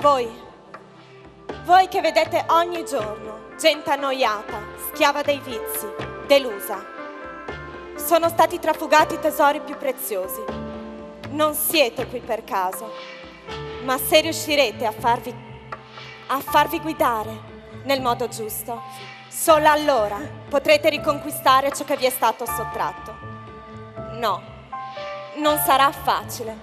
Voi che vedete ogni giorno gente annoiata, schiava dei vizi, delusa. Sono stati trafugati i tesori più preziosi. Non siete qui per caso, ma se riuscirete a farvi guidare nel modo giusto, solo allora potrete riconquistare ciò che vi è stato sottratto. No, non sarà facile,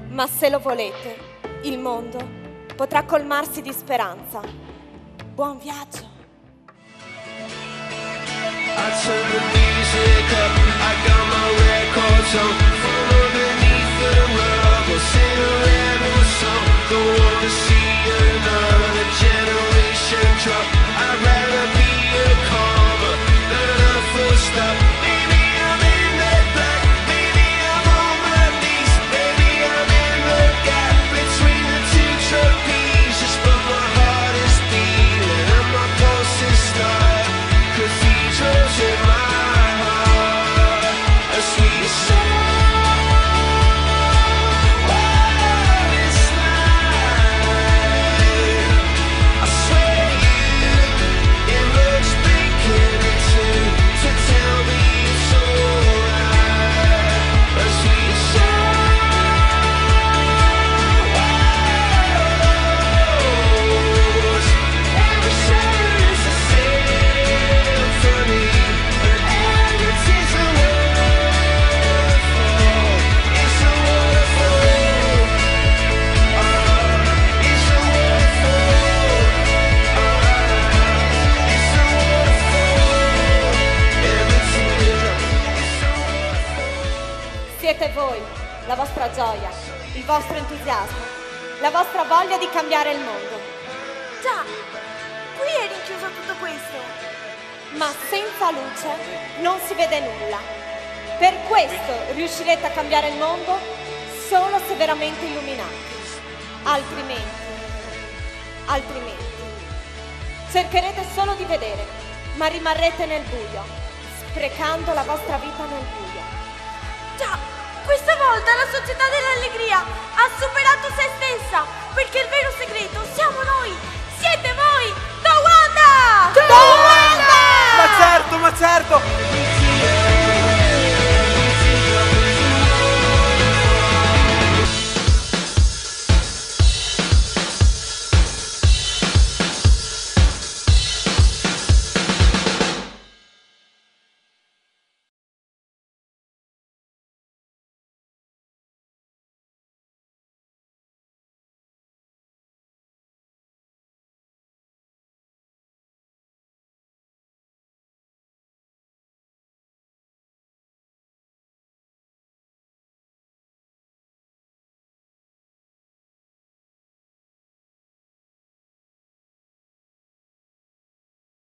ma se lo volete, il mondo potrà colmarsi di speranza. Buon viaggio! I turn the music up, I got my records on. From underneath the rug, I'll sing a rebel song. Don't wanna see another generation drop. I'd rather be a comma than a full stop. Maybe I'm in the black, maybe I'm on my knees. Maybe I'm in the gap between the two trapezes. But my heart is beating and my pulse is starting. Cathedrals in my heart, a sweet song. What is life? I swear you emerged beginning to tell me it's alright. A sweet song. Every song is a symphony. Siete voi, la vostra gioia, il vostro entusiasmo, la vostra voglia di cambiare il mondo. Già, qui è rinchiuso tutto questo. Ma senza luce non si vede nulla. Per questo riuscirete a cambiare il mondo solo se veramente illuminati. Altrimenti, cercherete solo di vedere, ma rimarrete nel buio, sprecando la vostra vita nel buio. Già, questa volta la società dell'allegria ha superato se stessa